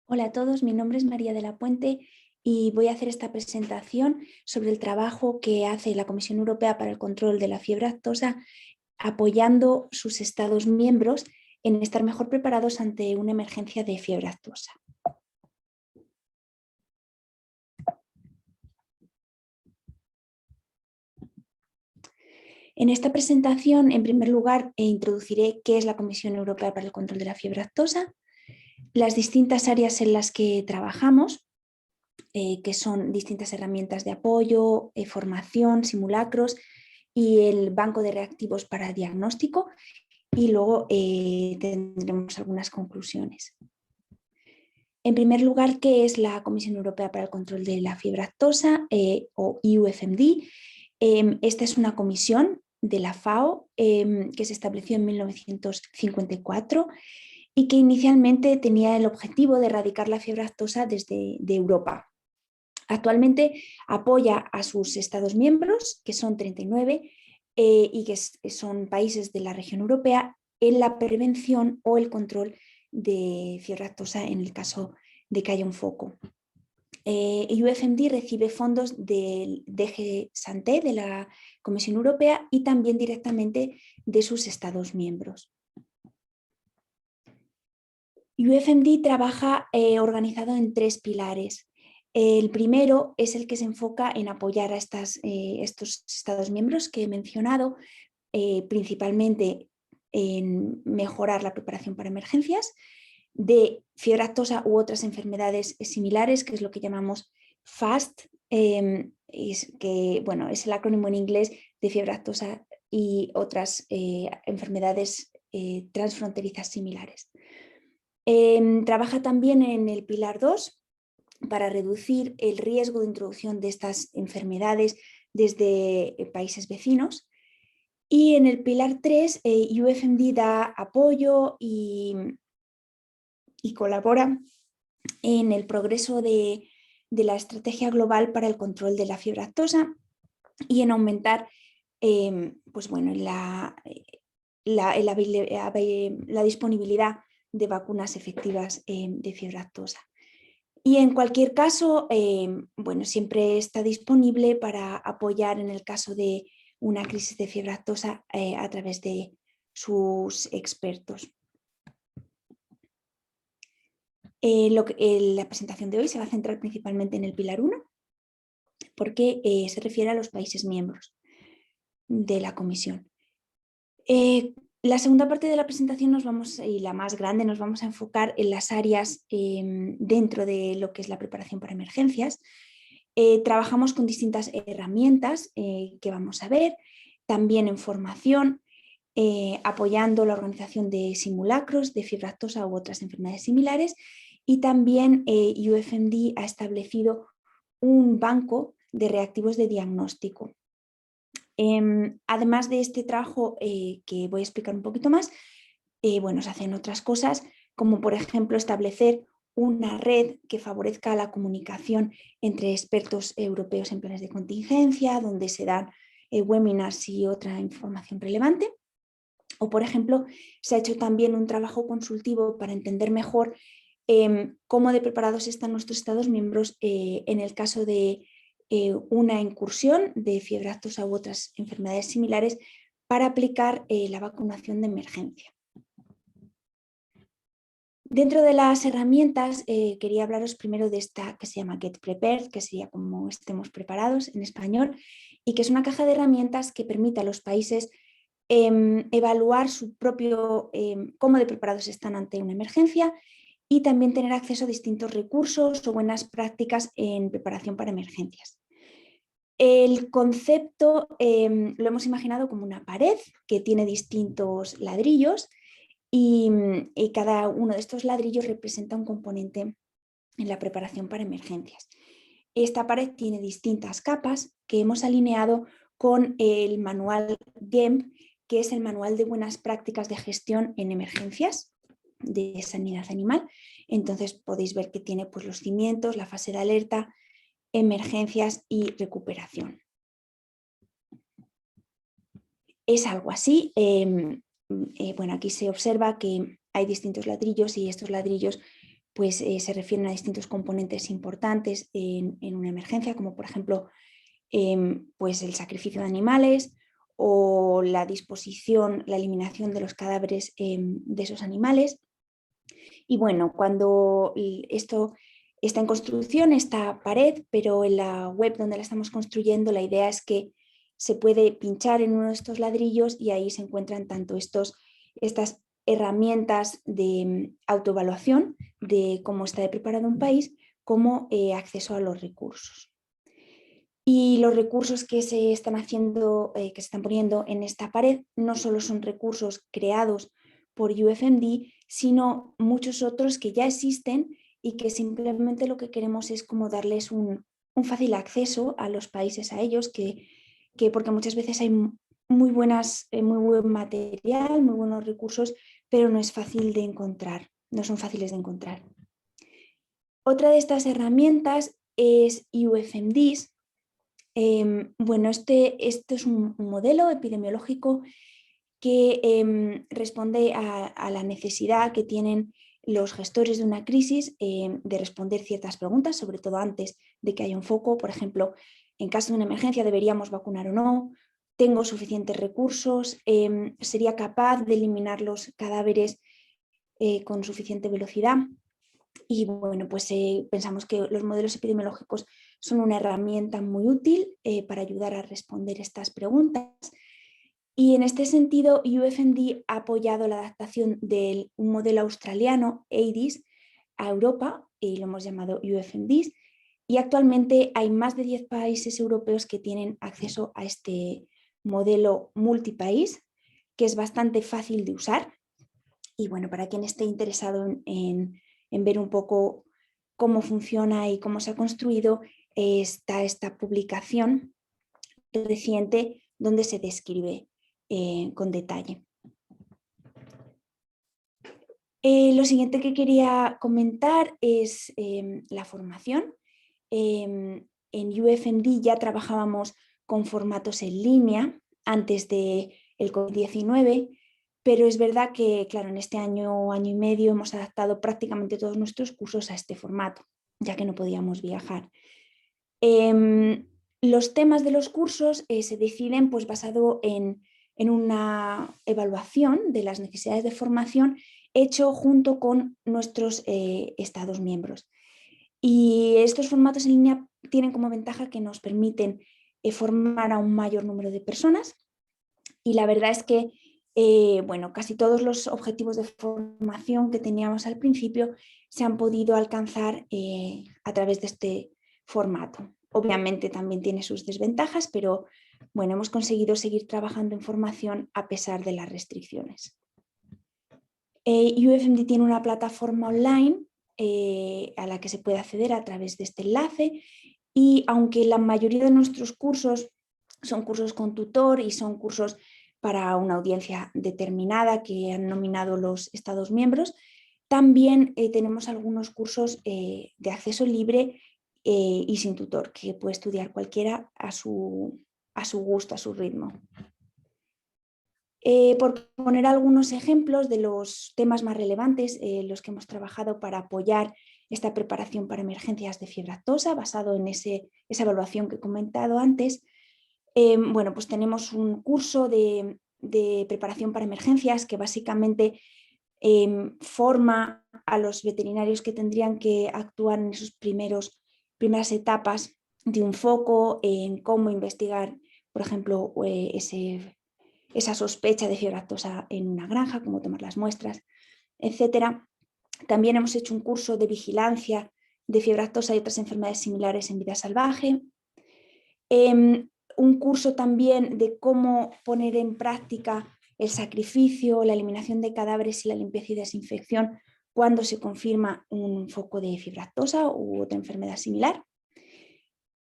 Hola a todos, mi nombre es María de la Puente y voy a hacer esta presentación sobre el trabajo que hace la Comisión Europea para el Control de la Fiebre Aftosa, apoyando sus Estados miembros en estar mejor preparados ante una emergencia de fiebre aftosa. En esta presentación, en primer lugar, introduciré qué es la Comisión Europea para el Control de la Fiebre Aftosa, las distintas áreas en las que trabajamos, que son distintas herramientas de apoyo, formación, simulacros y el banco de reactivos para diagnóstico, y luego tendremos algunas conclusiones. En primer lugar, ¿qué es la Comisión Europea para el Control de la Fiebre Aftosa o EUFMD? Esta es una comisión de la FAO que se estableció en 1954 y que inicialmente tenía el objetivo de erradicar la fiebre aftosa desde Europa. Actualmente apoya a sus Estados miembros, que son 39, y que son países de la región europea, en la prevención o el control de fiebre aftosa en el caso de que haya un foco. UFMD recibe fondos del DG Santé, de la Comisión Europea, y también directamente de sus Estados miembros. UFMD trabaja organizado en 3 pilares. El primero es el que se enfoca en apoyar a estos Estados miembros que he mencionado, principalmente en mejorar la preparación para emergencias de fiebre aftosa u otras enfermedades similares, que es lo que llamamos FAST, es el acrónimo en inglés de fiebre aftosa y otras enfermedades transfronterizas similares. Trabaja también en el pilar 2 para reducir el riesgo de introducción de estas enfermedades desde países vecinos. Y en el pilar 3, UFMD da apoyo y colabora en el progreso de la estrategia global para el control de la fiebre aftosa y en aumentar la disponibilidad de vacunas efectivas de fiebre aftosa. Y en cualquier caso, siempre está disponible para apoyar en el caso de una crisis de fiebre aftosa a través de sus expertos. La presentación de hoy se va a centrar principalmente en el pilar 1, porque se refiere a los países miembros de la Comisión. La segunda parte de la presentación y la más grande, nos vamos a enfocar en las áreas dentro de lo que es la preparación para emergencias. Trabajamos con distintas herramientas que vamos a ver, también en formación, apoyando la organización de simulacros de fiebre aftosa u otras enfermedades similares, y también UFMD ha establecido un banco de reactivos de diagnóstico. Además de este trabajo que voy a explicar un poquito más, se hacen otras cosas, como por ejemplo establecer una red que favorezca la comunicación entre expertos europeos en planes de contingencia, donde se dan webinars y otra información relevante. O, por ejemplo, se ha hecho también un trabajo consultivo para entender mejor cómo de preparados están nuestros Estados miembros en el caso de una incursión de fiebre aftosa u otras enfermedades similares para aplicar la vacunación de emergencia. Dentro de las herramientas quería hablaros primero de esta que se llama Get Prepared, que sería como estemos preparados en español, y que es una caja de herramientas que permite a los países evaluar su propio cómo de preparados están ante una emergencia y también tener acceso a distintos recursos o buenas prácticas en preparación para emergencias. El concepto lo hemos imaginado como una pared que tiene distintos ladrillos y cada uno de estos ladrillos representa un componente en la preparación para emergencias. Esta pared tiene distintas capas que hemos alineado con el manual GEMP, que es el manual de buenas prácticas de gestión en emergencias de sanidad animal. Entonces podéis ver que tiene pues, los cimientos, la fase de alerta, emergencias y recuperación. Es algo así. Aquí se observa que hay distintos ladrillos y estos ladrillos pues se refieren a distintos componentes importantes en una emergencia, como por ejemplo pues el sacrificio de animales o la disposición, la eliminación de los cadáveres de esos animales. Y bueno, cuando esto está en construcción, esta pared, pero en la web donde la estamos construyendo, la idea es que se puede pinchar en uno de estos ladrillos y ahí se encuentran tanto estas herramientas de autoevaluación de cómo está preparado un país, como acceso a los recursos. Y los recursos que se están haciendo, que se están poniendo en esta pared, no solo son recursos creados por UFMD, sino muchos otros que ya existen y que simplemente lo que queremos es como darles un fácil acceso a los países, a ellos, porque muchas veces hay muy buen material, muy buenos recursos, pero no es fácil de encontrar, no son fáciles de encontrar. Otra de estas herramientas es UFMDs. Bueno, esto es un modelo epidemiológico que responde a la necesidad que tienen los gestores de una crisis de responder ciertas preguntas, sobre todo antes de que haya un foco. Por ejemplo, en caso de una emergencia, ¿deberíamos vacunar o no? ¿Tengo suficientes recursos? ¿Sería capaz de eliminar los cadáveres con suficiente velocidad? Y bueno, pues pensamos que los modelos epidemiológicos son una herramienta muy útil para ayudar a responder estas preguntas. Y en este sentido, UFMD ha apoyado la adaptación de un modelo australiano, AIDIS, a Europa, y lo hemos llamado UFMDs, y actualmente hay más de 10 países europeos que tienen acceso a este modelo multipaís, que es bastante fácil de usar. Y bueno, para quien esté interesado en ver un poco cómo funciona y cómo se ha construido, está esta publicación reciente donde se describe con detalle. Lo siguiente que quería comentar es la formación. En UFMD ya trabajábamos con formatos en línea antes del COVID-19, pero es verdad que, claro, en este año y medio hemos adaptado prácticamente todos nuestros cursos a este formato, ya que no podíamos viajar. Los temas de los cursos se deciden pues, basado en una evaluación de las necesidades de formación hecho junto con nuestros Estados miembros. Y estos formatos en línea tienen como ventaja que nos permiten formar a un mayor número de personas, y la verdad es que bueno, casi todos los objetivos de formación que teníamos al principio se han podido alcanzar a través de este formato. Obviamente también tiene sus desventajas, pero bueno, hemos conseguido seguir trabajando en formación a pesar de las restricciones. UFMD tiene una plataforma online a la que se puede acceder a través de este enlace, y aunque la mayoría de nuestros cursos son cursos con tutor y son cursos para una audiencia determinada que han nominado los Estados miembros, también tenemos algunos cursos de acceso libre y sin tutor, que puede estudiar cualquiera a su gusto, a su ritmo. Por poner algunos ejemplos de los temas más relevantes, los que hemos trabajado para apoyar esta preparación para emergencias de fiebre aftosa, basado en esa evaluación que he comentado antes. Bueno, pues tenemos un curso de preparación para emergencias que básicamente forma a los veterinarios que tendrían que actuar en esas primeras etapas de un foco, en cómo investigar, por ejemplo, esa sospecha de fiebre aftosa en una granja, cómo tomar las muestras, etc. También hemos hecho un curso de vigilancia de fiebre aftosa y otras enfermedades similares en vida salvaje. Un curso también de cómo poner en práctica el sacrificio, la eliminación de cadáveres y la limpieza y desinfección cuando se confirma un foco de fiebre aftosa u otra enfermedad similar.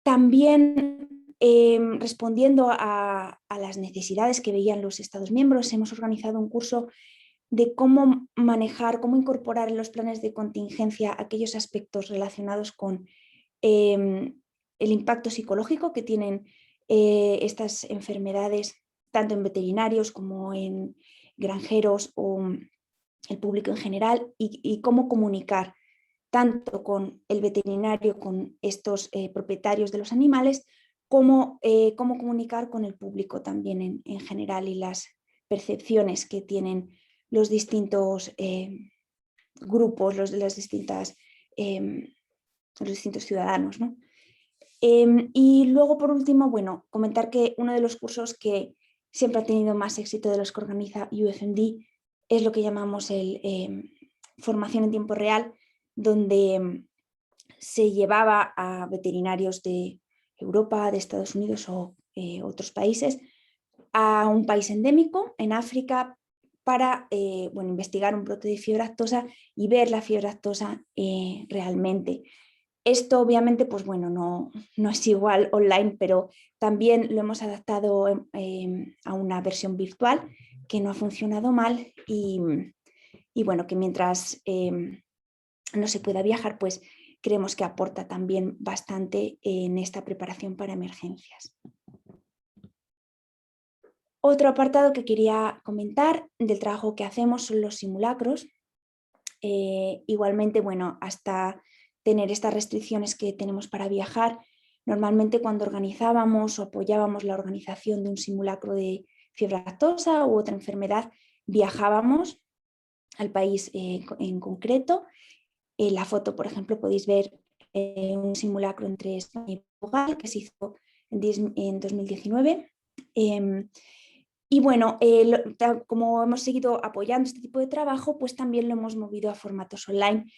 También respondiendo a las necesidades que veían los Estados miembros, hemos organizado un curso de cómo manejar, cómo incorporar en los planes de contingencia aquellos aspectos relacionados con el impacto psicológico que tienen estas enfermedades, tanto en veterinarios como en granjeros o el público en general, y cómo comunicar tanto con el veterinario, con estos propietarios de los animales, como cómo comunicar con el público también en general y las percepciones que tienen los distintos grupos, los distintos ciudadanos, ¿no? Y luego, por último, bueno, comentar que uno de los cursos que siempre ha tenido más éxito de los que organiza UFMD es lo que llamamos formación en tiempo real, donde se llevaba a veterinarios de Europa, de Estados Unidos o otros países a un país endémico en África para bueno, investigar un brote de fiebre aftosa y ver la fiebre aftosa realmente. Esto obviamente pues bueno, no es igual online, pero también lo hemos adaptado a una versión virtual que no ha funcionado mal y bueno, que mientras no se pueda viajar, pues creemos que aporta también bastante en esta preparación para emergencias. Otro apartado que quería comentar del trabajo que hacemos son los simulacros. Igualmente, bueno, hasta tener estas restricciones que tenemos para viajar, normalmente cuando organizábamos o apoyábamos la organización de un simulacro de fiebre aftosa u otra enfermedad, viajábamos al país en concreto. En la foto, por ejemplo, podéis ver un simulacro entre España y Portugal que se hizo en 2019. Y bueno, como hemos seguido apoyando este tipo de trabajo, pues también lo hemos movido a formatos online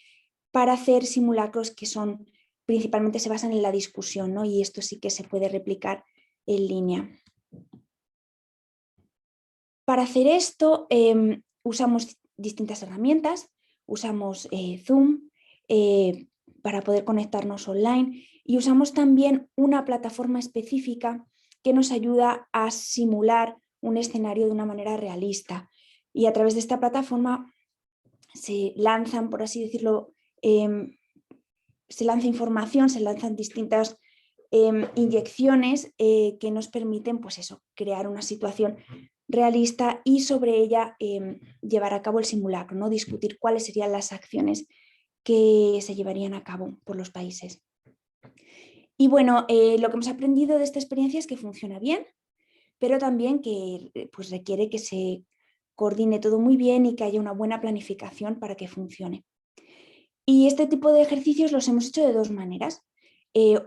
para hacer simulacros que son, principalmente se basan en la discusión, ¿no? Y esto sí que se puede replicar en línea. Para hacer esto usamos distintas herramientas, usamos Zoom para poder conectarnos online y usamos también una plataforma específica que nos ayuda a simular un escenario de una manera realista. Y a través de esta plataforma se lanzan, por así decirlo, se lanza información, se lanzan distintas inyecciones que nos permiten, pues eso, crear una situación realista y sobre ella llevar a cabo el simulacro, ¿no? Discutir cuáles serían las acciones que se llevarían a cabo por los países. Y bueno, lo que hemos aprendido de esta experiencia es que funciona bien, pero también que pues requiere que se coordine todo muy bien y que haya una buena planificación para que funcione. Y este tipo de ejercicios los hemos hecho de dos maneras,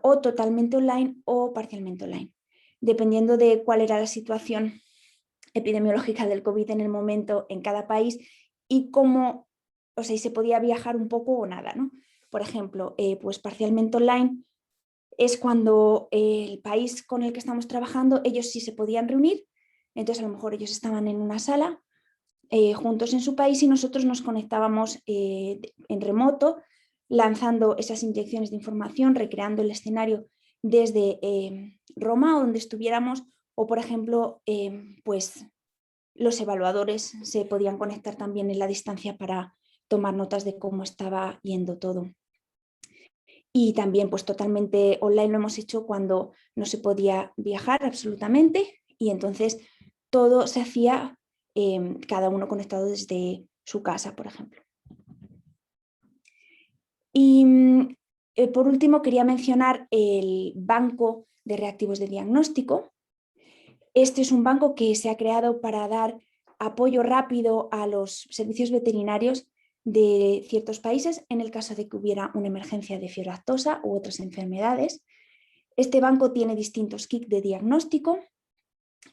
o totalmente online o parcialmente online, dependiendo de cuál era la situación epidemiológica del COVID en el momento en cada país y cómo, o sea, si se podía viajar un poco o nada, ¿no? Por ejemplo, pues parcialmente online es cuando el país con el que estamos trabajando, ellos sí se podían reunir, entonces a lo mejor ellos estaban en una sala juntos en su país y nosotros nos conectábamos en remoto, lanzando esas inyecciones de información, recreando el escenario desde Roma o donde estuviéramos, o por ejemplo, pues los evaluadores se podían conectar también en la distancia para tomar notas de cómo estaba yendo todo. Y también pues totalmente online lo hemos hecho cuando no se podía viajar absolutamente y entonces todo se hacía cada uno conectado desde su casa, por ejemplo. Y por último quería mencionar el banco de reactivos de diagnóstico. Este es un banco que se ha creado para dar apoyo rápido a los servicios veterinarios de ciertos países en el caso de que hubiera una emergencia de fiebre aftosa u otras enfermedades. Este banco tiene distintos kits de diagnóstico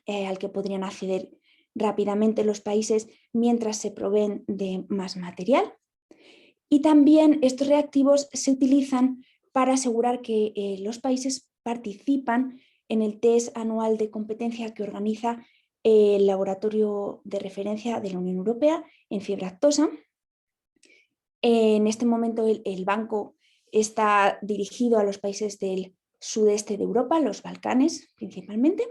al que podrían acceder rápidamente los países mientras se proveen de más material. Y también estos reactivos se utilizan para asegurar que los países participan en el test anual de competencia que organiza el laboratorio de referencia de la Unión Europea en fiebre aftosa. En este momento el banco está dirigido a los países del sudeste de Europa, los Balcanes principalmente.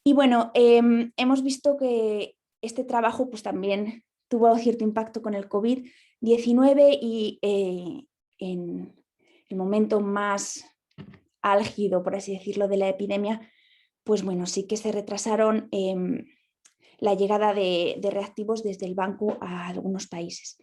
Y bueno, hemos visto que este trabajo pues, también tuvo cierto impacto con el COVID-19 y en el momento más álgido, por así decirlo, de la epidemia, pues bueno, sí que se retrasaron la llegada de reactivos desde el banco a algunos países.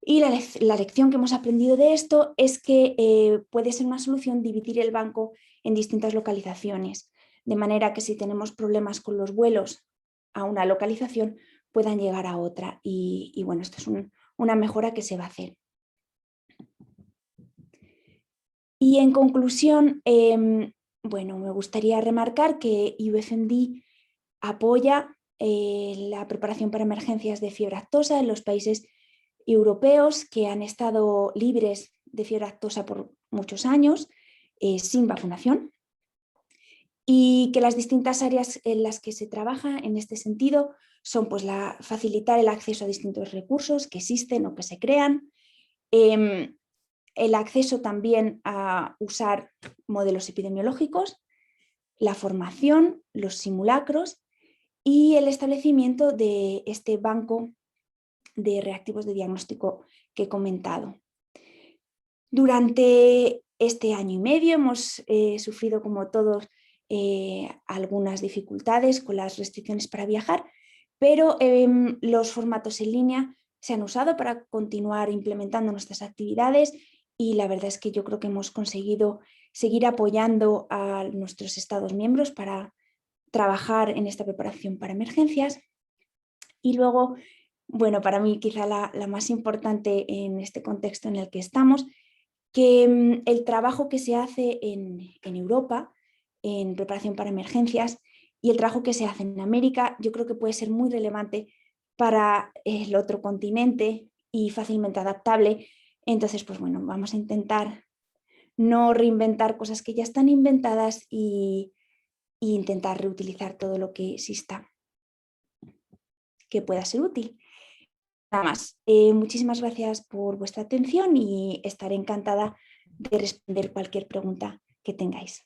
Y la lección que hemos aprendido de esto es que puede ser una solución dividir el banco en distintas localizaciones, de manera que si tenemos problemas con los vuelos a una localización, puedan llegar a otra. Y bueno, esto es una mejora que se va a hacer. Y en conclusión, bueno, me gustaría remarcar que UFMD apoya la preparación para emergencias de fiebre aftosa en los países europeos que han estado libres de fiebre aftosa por muchos años sin vacunación, y que las distintas áreas en las que se trabaja en este sentido son pues, facilitar el acceso a distintos recursos que existen o que se crean, el acceso también a usar modelos epidemiológicos, la formación, los simulacros y el establecimiento de este banco de reactivos de diagnóstico que he comentado. Durante este año y medio hemos sufrido, como todos, algunas dificultades con las restricciones para viajar, pero los formatos en línea se han usado para continuar implementando nuestras actividades y la verdad es que yo creo que hemos conseguido seguir apoyando a nuestros Estados miembros para trabajar en esta preparación para emergencias. Y luego, bueno, para mí quizá la más importante en este contexto en el que estamos, que el trabajo que se hace en Europa en preparación para emergencias y el trabajo que se hace en América, yo creo que puede ser muy relevante para el otro continente y fácilmente adaptable. Entonces, pues bueno, vamos a intentar no reinventar cosas que ya están inventadas y intentar reutilizar todo lo que exista que pueda ser útil. Nada más. Muchísimas gracias por vuestra atención y estaré encantada de responder cualquier pregunta que tengáis.